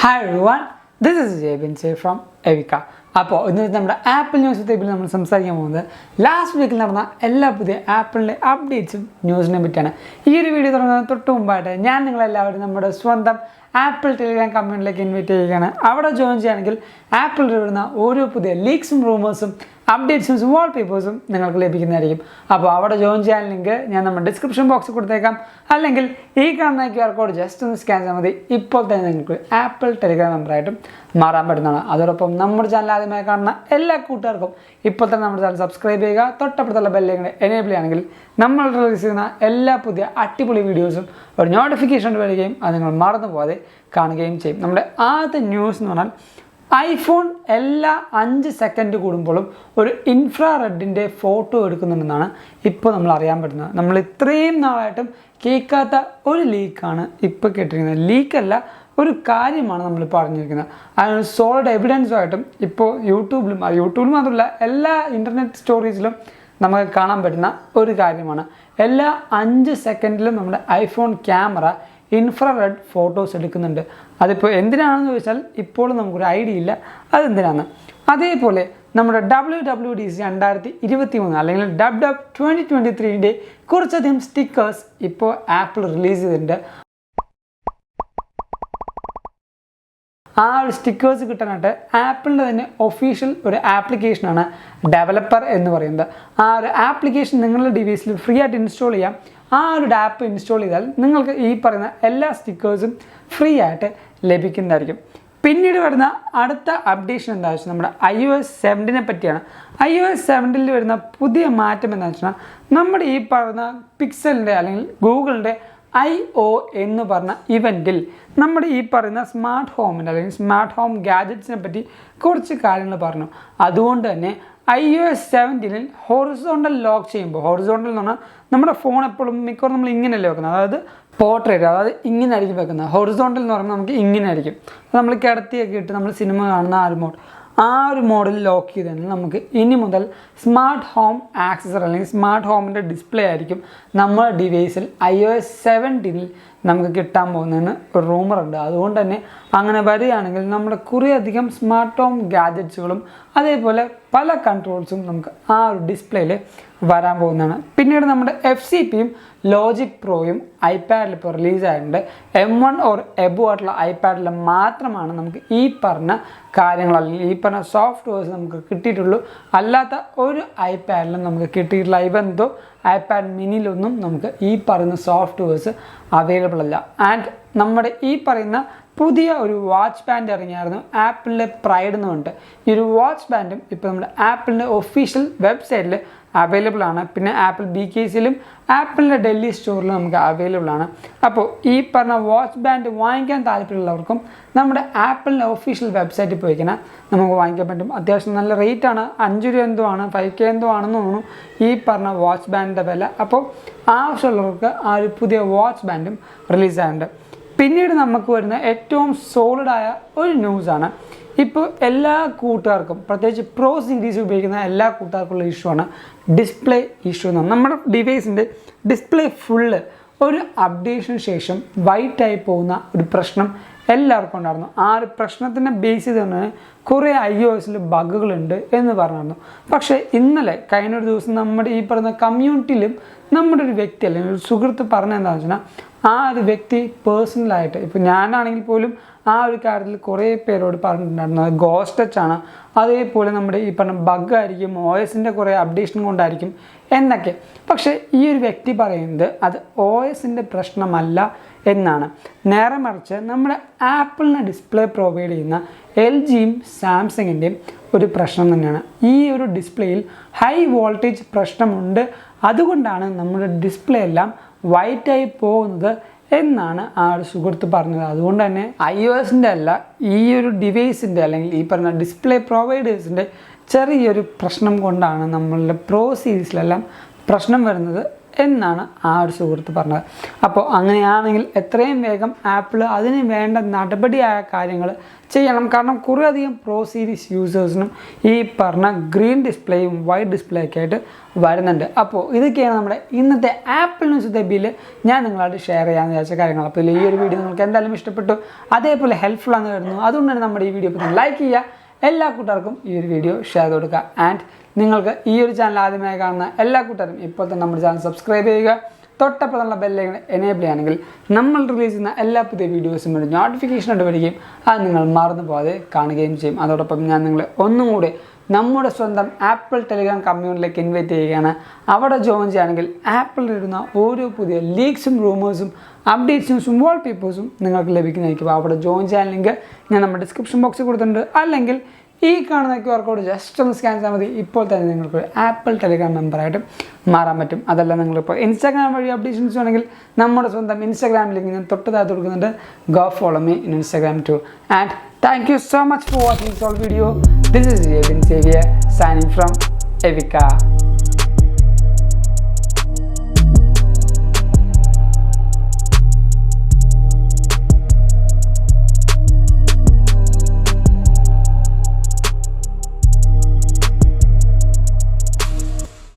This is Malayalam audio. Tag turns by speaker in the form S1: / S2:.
S1: Hi everyone, this is Xavier from Evika. അപ്പോൾ ഇന്ന് നമ്മുടെ ആപ്പിൾ ന്യൂസ് ടേബിളിൽ നമ്മൾ സംസാരിക്കാൻ പോകുന്നത് ലാസ്റ്റ് വീക്കിൽ നടന്ന എല്ലാ പുതിയ ആപ്പിളിൻ്റെ അപ്ഡേറ്റ്സും ന്യൂസിനെ പറ്റിയാണ്. ഈ ഒരു വീഡിയോ തുടങ്ങുന്നതിന് തൊട്ട് മുമ്പായിട്ട് ഞാൻ നിങ്ങളെല്ലാവരും നമ്മുടെ സ്വന്തം ആപ്പിൾ ടെലിഗ്രാം കമ്മ്യൂണിറ്റിയിലേക്ക് ഇൻവൈറ്റ് ചെയ്യുകയാണ്. അവിടെ ജോയിൻ ചെയ്യുകയാണെങ്കിൽ ആപ്പിളിൽ വരുന്ന ഓരോ പുതിയ ലീക്സും റൂമേഴ്സും അപ്ഡേറ്റ്സും വാൾപേപ്പേഴ്സും നിങ്ങൾക്ക് ലഭിക്കുന്നതായിരിക്കും. അപ്പോൾ അവിടെ ജോയിൻ ചെയ്യാൻ ലിങ്ക് ഞാൻ നമ്മുടെ ഡിസ്ക്രിപ്ഷൻ ബോക്സിൽ കൊടുത്തേക്കാം, അല്ലെങ്കിൽ ഈ കാണുന്ന QR കോഡ് ജസ്റ്റ് ഒന്ന് സ്കാൻ ചെയ്താൽ മതി. ഇപ്പോൾ തന്നെ നിങ്ങൾക്ക് ആപ്പിൾ ടെലിഗ്രാം മെമ്പറായിട്ടും മാറാൻ പറ്റുന്നതാണ്. അതോടൊപ്പം നമ്മുടെ ചാനൽ ആദ്യമായി കാണുന്ന എല്ലാ കൂട്ടുകാർക്കും ഇപ്പോൾ തന്നെ നമ്മുടെ ചാനൽ സബ്സ്ക്രൈബ് ചെയ്യുക. തൊട്ടപ്പുറത്തുള്ള ബെല്ലിങ്ങനെ എനേബിൾ ചെയ്യുകയാണെങ്കിൽ നമ്മൾ റിലീസ് ചെയ്യുന്ന എല്ലാ പുതിയ അടിപൊളി വീഡിയോസും ഒരു നോട്ടിഫിക്കേഷൻ വരികയും അത് നിങ്ങൾ മറന്നു പോകാതെ കാണുകയും ചെയ്യും. നമ്മുടെ ആദ്യത്തെ ന്യൂസ് എന്ന് പറഞ്ഞാൽ ഐഫോൺ എല്ലാ 5 സെക്കൻഡ് കൂടുമ്പോഴും ഒരു ഇൻഫ്രാറെഡിൻ്റെ ഫോട്ടോ എടുക്കുന്നുണ്ടെന്നാണ് ഇപ്പോൾ നമ്മൾ അറിയാൻ പറ്റുന്നത്. നമ്മൾ ഇത്രയും നാളായിട്ടും കേൾക്കാത്ത ഒരു ലീക്കാണ് ഇപ്പോൾ കേട്ടിരിക്കുന്നത്. ലീക്കല്ല, ഒരു കാര്യമാണ് നമ്മൾ പറഞ്ഞിരിക്കുന്നത്. അതിന് സോളിഡ് എവിഡൻസുമായിട്ടും ഇപ്പോൾ യൂട്യൂബിൽ മാത്രമല്ല എല്ലാ ഇൻ്റർനെറ്റ് സ്റ്റോറീസിലും നമുക്ക് കാണാൻ പറ്റുന്ന ഒരു കാര്യമാണ്. എല്ലാ 5 സെക്കൻഡിലും നമ്മുടെ ഐഫോൺ ക്യാമറ ഇൻഫ്രാറെഡ് ഫോട്ടോസ് എടുക്കുന്നുണ്ട്. അതിപ്പോൾ എന്തിനാണെന്ന് ചോദിച്ചാൽ ഇപ്പോഴും നമുക്കൊരു ഐഡിയ ഇല്ല അതെന്തിനാണ്. അതേപോലെ നമ്മുടെ WWDC 2023 അല്ലെങ്കിൽ WWDC23 കുറച്ചധികം സ്റ്റിക്കേഴ്സ് ഇപ്പോൾ ആപ്പിൾ റിലീസ് ചെയ്തിട്ടുണ്ട്. ആ ഒരു സ്റ്റിക്കേഴ്സ് കിട്ടാനായിട്ട് ആപ്പിളിൻ്റെ തന്നെ ഒഫീഷ്യൽ ഒരു ആപ്ലിക്കേഷനാണ് ഡെവലപ്പർ എന്ന് പറയുന്നത്. ആ ഒരു ആപ്ലിക്കേഷൻ നിങ്ങളുടെ ഡിവൈസിൽ ഫ്രീ ആയിട്ട് ഇൻസ്റ്റാൾ ചെയ്യാം. ആ ഒരു ആപ്പ് ഇൻസ്റ്റാൾ ചെയ്താൽ നിങ്ങൾക്ക് ഈ പറയുന്ന എല്ലാ സ്റ്റിക്കേഴ്സും ഫ്രീ ആയിട്ട് ലഭിക്കുന്നതായിരിക്കും. പിന്നീട് വരുന്ന അടുത്ത അപ്ഡേഷൻ എന്താ വെച്ചാൽ നമ്മുടെ iOS 17 പറ്റിയാണ്. iOS 17 വരുന്ന പുതിയ മാറ്റം എന്താണെന്ന് വെച്ചാൽ നമ്മുടെ ഈ പറയുന്ന പിക്സലിൻ്റെ അല്ലെങ്കിൽ ഗൂഗിളിൻ്റെ IO എന്ന് പറഞ്ഞ ഇവൻറ്റിൽ നമ്മുടെ ഈ പറയുന്ന സ്മാർട്ട് ഹോമിൻ്റെ അല്ലെങ്കിൽ സ്മാർട്ട് ഹോം ഗാഡ്ജറ്റ്സിനെ പറ്റി കുറച്ച് കാര്യങ്ങൾ പറഞ്ഞു. അതുകൊണ്ട് തന്നെ iOS 17 ഹൊറിസോണ്ടൽ ലോക്ക് ചെയ്യുമ്പോൾ, ഹൊറിസോണ്ടൽ എന്ന് പറഞ്ഞാൽ നമ്മുടെ ഫോൺ എപ്പോഴും മിക്കവാറും നമ്മൾ ഇങ്ങനെയല്ലേ വെക്കുന്നത്, അതായത് പോർട്രേറ്റ്, അതായത് ഇങ്ങനെ ആയിരിക്കും വെക്കുന്നത്. ഹൊറിസോണ്ടൽ എന്ന് പറയുമ്പോൾ നമുക്ക് ഇങ്ങനെ ആയിരിക്കും. നമ്മൾ കിടത്തിയൊക്കെ ഇട്ട് നമ്മൾ സിനിമ കാണുന്ന ആ ഒരു മോഡിൽ ലോക്ക് ചെയ്ത് തന്നെ നമുക്ക് ഇനി മുതൽ സ്മാർട്ട് ഹോം ആക്സസറി അല്ലെങ്കിൽ സ്മാർട്ട് ഹോമിൻ്റെ ഡിസ്പ്ലേ ആയിരിക്കും നമ്മുടെ ഡിവൈസിൽ iOS 17 നമുക്ക് കിട്ടാൻ പോകുന്നതെന്ന് ഒരു റൂമറുണ്ട്. അതുകൊണ്ട് തന്നെ അങ്ങനെ വരികയാണെങ്കിൽ നമ്മുടെ കുറേയധികം സ്മാർട്ട് ഹോം ഗാഡ്ജറ്റ്സുകളും അതേപോലെ പല കൺട്രോൾസും നമുക്ക് ആ ഒരു ഡിസ്പ്ലേയിൽ വരാൻ പോകുന്നതാണ്. പിന്നീട് നമ്മുടെ FCPയും ലോജിക് പ്രോയും ഐപാഡിൽ ഇപ്പോൾ റിലീസായിട്ടുണ്ട്. M1 ഓർ എബോ ആയിട്ടുള്ള ഐപാഡിൽ മാത്രമാണ് നമുക്ക് ഈ പറഞ്ഞ കാര്യങ്ങൾ അല്ലെങ്കിൽ ഈ പറഞ്ഞ സോഫ്റ്റ്വെയർസ് നമുക്ക് കിട്ടിയിട്ടുള്ളൂ. അല്ലാത്ത ഒരു ഐപാഡിലും നമുക്ക് കിട്ടിയിട്ടില്ല. ഇവന്തോ ഐപാഡ് മിനിയിലൊന്നും നമുക്ക് ഈ പറയുന്ന സോഫ്റ്റ്വെയർസ് അവൈലബിൾ അല്ല. ആൻഡ് നമ്മുടെ ഈ പറയുന്ന പുതിയ ഒരു വാച്ച് ബാൻഡ് ഇറങ്ങിയായിരുന്നു ആപ്പിളിൻ്റെ പ്രൈഡ് എന്ന് പറഞ്ഞിട്ട്. ഈ ഒരു വാച്ച് ബാൻഡും ഇപ്പോൾ നമ്മുടെ ആപ്പിളിൻ്റെ ഒഫീഷ്യൽ വെബ്സൈറ്റിൽ അവൈലബിൾ ആണ്. പിന്നെ ആപ്പിൾ BKCയിലും ആപ്പിളിൻ്റെ ഡൽഹി സ്റ്റോറിലും നമുക്ക് അവൈലബിൾ ആണ്. അപ്പോൾ ഈ പറഞ്ഞ വാച്ച് ബാൻഡ് വാങ്ങിക്കാൻ താല്പര്യമുള്ളവർക്കും നമ്മുടെ ആപ്പിളിൻ്റെ ഒഫീഷ്യൽ വെബ്സൈറ്റിൽ പോയി കഴിഞ്ഞാൽ നമുക്ക് വാങ്ങിക്കാൻ പറ്റും. അത്യാവശ്യം നല്ല റേറ്റാണ്, 5 രൂപ എന്തോ ആണ്, 5K എന്തോ ആണെന്ന് തോന്നുന്നു ഈ പറഞ്ഞ വാച്ച് ബാൻഡിൻ്റെ വില. അപ്പോൾ ആവശ്യമുള്ളവർക്ക് ആ ഒരു പുതിയ വാച്ച് ബാൻഡും റിലീസായിട്ടുണ്ട്. പിന്നീട് നമുക്ക് വരുന്ന ഏറ്റവും സോളിഡായ ഒരു ന്യൂസാണ്. ഇപ്പോൾ എല്ലാ കൂട്ടുകാർക്കും, പ്രത്യേകിച്ച് പ്രോ സീരീസ് ഉപയോഗിക്കുന്ന എല്ലാ കൂട്ടുകാർക്കുള്ള ഇഷ്യൂ ആണ് ഡിസ്പ്ലേ ഇഷ്യൂ എന്നാണ്. നമ്മുടെ ഡിവൈസിൻ്റെ ഡിസ്പ്ലേ ഫുള്ള് ഒരു അപ്ഡേഷന് ശേഷം വൈറ്റായി പോകുന്ന ഒരു പ്രശ്നം എല്ലാവർക്കും ഉണ്ടായിരുന്നു. ആ ഒരു പ്രശ്നത്തിനെ ബേസ് ചെയ്ത് തന്നെ കുറേ iOSൽ ബഗ്ഗുകളുണ്ട് എന്ന് പറഞ്ഞിരുന്നു. പക്ഷേ ഇന്നലെ കഴിഞ്ഞൊരു ദിവസം നമ്മുടെ ഈ പറയുന്ന കമ്മ്യൂണിറ്റിയിലും നമ്മുടെ ഒരു വ്യക്തി അല്ലെങ്കിൽ ഒരു സുഹൃത്ത് പറഞ്ഞെന്താണെന്ന് വെച്ചാൽ ആ ഒരു വ്യക്തി പേഴ്സണലായിട്ട്, ഇപ്പോൾ ഞാനാണെങ്കിൽ പോലും ആ ഒരു കാര്യത്തിൽ കുറേ പേരോട് പറഞ്ഞിട്ടുണ്ടായിരുന്നു അത് ഗോസ്റ്റ് ടച്ച് ആണ്, അതേപോലെ നമ്മുടെ ഈ പറഞ്ഞ ബഗ്ഗായിരിക്കും, OSൻ്റെ കുറേ അപ്ഡേഷൻ കൊണ്ടായിരിക്കും എന്നൊക്കെ. പക്ഷേ ഈ ഒരു വ്യക്തി പറയുന്നത് അത് OSൻ്റെ പ്രശ്നമല്ല എന്നാണ്. നേരെ മറിച്ച് നമ്മുടെ ആപ്പിളിന് ഡിസ്പ്ലേ പ്രൊവൈഡ് ചെയ്യുന്ന LGയും സാംസങ്ങിൻ്റെയും ഒരു പ്രശ്നം തന്നെയാണ്. ഈ ഒരു ഡിസ്പ്ലേയിൽ ഹൈ വോൾട്ടേജ് പ്രശ്നമുണ്ട്, അതുകൊണ്ടാണ് നമ്മുടെ ഡിസ്പ്ലേ എല്ലാം വൈറ്റായി പോകുന്നത് എന്നാണ് ആ ഒരു സുഹൃത്ത് പറഞ്ഞത്. അതുകൊണ്ട് തന്നെ iOSൻ്റെ അല്ല, ഈ ഒരു ഡിവൈസിൻ്റെ അല്ലെങ്കിൽ ഈ പറഞ്ഞ ഡിസ്പ്ലേ പ്രൊവൈഡേഴ്സിൻ്റെ ചെറിയൊരു പ്രശ്നം കൊണ്ടാണ് നമ്മളുടെ പ്രോ സീരീസിലെല്ലാം പ്രശ്നം വരുന്നത് എന്നാണ് ആ ഒരു സുഹൃത്ത് പറഞ്ഞത്. അപ്പോൾ അങ്ങനെയാണെങ്കിൽ എത്രയും വേഗം ആപ്പിൾ അതിന് വേണ്ട നടപടിയായ കാര്യങ്ങൾ ചെയ്യണം. കാരണം കുറേയധികം പ്രോ സീരീസ് യൂസേഴ്സിനും ഈ പറഞ്ഞ ഗ്രീൻ ഡിസ്പ്ലേയും വൈറ്റ് ഡിസ്പ്ലേ ഒക്കെ ആയിട്ട് വരുന്നുണ്ട്. അപ്പോൾ ഇതൊക്കെയാണ് നമ്മുടെ ഇന്നത്തെ ആപ്പിൾ ന്യൂസ് ഡെബിയിൽ ഞാൻ നിങ്ങളായിട്ട് ഷെയർ ചെയ്യാമെന്ന് വിചാരിച്ച കാര്യങ്ങൾ. അപ്പോൾ ഈ ഒരു വീഡിയോ നിങ്ങൾക്ക് എന്തായാലും ഇഷ്ടപ്പെട്ടു, അതേപോലെ ഹെൽപ്ഫുൾ ആണെന്ന് കരുതുന്നു. അതുകൊണ്ട് തന്നെ നമ്മുടെ ഈ വീഡിയോ ഇപ്പോൾ ലൈക്ക് ചെയ്യുക, എല്ലാ കൂട്ടുകാർക്കും ഈ ഒരു വീഡിയോ ഷെയർ ചെയ്ത് കൊടുക്കുക. ആൻഡ് നിങ്ങൾക്ക് ഈ ഒരു ചാനൽ ആദ്യമായി കാണുന്ന എല്ലാ കൂട്ടുകാരും ഇപ്പോൾ തന്നെ നമ്മുടെ ചാനൽ സബ്സ്ക്രൈബ് ചെയ്യുക. തൊട്ടപ്പുറത്തുള്ള ബെല്ലൈക്കൺ എനേബിൾ ചെയ്യുകയാണെങ്കിൽ നമ്മൾ റിലീസ് ചെയ്യുന്ന എല്ലാ പുതിയ വീഡിയോസും ഒരു നോട്ടിഫിക്കേഷൻ ആയിട്ട് വരികയും അത് നിങ്ങൾ മറന്നു പോകാതെ കാണുകയും ചെയ്യും. അതോടൊപ്പം ഞാൻ നിങ്ങളെ ഒന്നും കൂടി നമ്മുടെ സ്വന്തം ആപ്പിൾ ടെലിഗ്രാം കമ്മ്യൂണിറ്റിയിലേക്ക് ഇൻവൈറ്റ് ചെയ്യുകയാണ്. അവിടെ ജോയിൻ ചെയ്യുകയാണെങ്കിൽ ആപ്പിളിൽ ഇടുന്ന ഓരോ പുതിയ ലീക്സും റൂമേഴ്സും അപ്ഡേറ്റ്സും വാൾപേപ്പേഴ്സും നിങ്ങൾക്ക് ലഭിക്കുന്നതായിരിക്കും. അവിടെ ജോയിൻ ചെയ്യാൻ ലിങ്ക് ഞാൻ നമ്മുടെ ഡിസ്ക്രിപ്ഷൻ ബോക്സിൽ കൊടുത്തിട്ടുണ്ട്. അല്ലെങ്കിൽ ഈ കാണുന്ന QR കോഡ് ജസ്റ്റ് ഒന്ന് സ്കാൻ ചെയ്താൽ മതി. ഇപ്പോൾ തന്നെ നിങ്ങൾക്ക് ആപ്പിൾ ടെലിഗ്രാം മെമ്പറായിട്ട് മാറാൻ പറ്റും. അതല്ല നിങ്ങളിപ്പോൾ ഇൻസ്റ്റാഗ്രാം വഴി അപ്ഡേഷൻസ് വേണമെങ്കിൽ നമ്മുടെ സ്വന്തം ഇൻസ്റ്റാഗ്രാം ലിങ്ക് ഞാൻ തൊട്ട് താഴത്ത് കൊടുക്കുന്നുണ്ട്. Go follow me in Instagram too. And thank you so much for watching this all video. This is Xavier signing from Evika.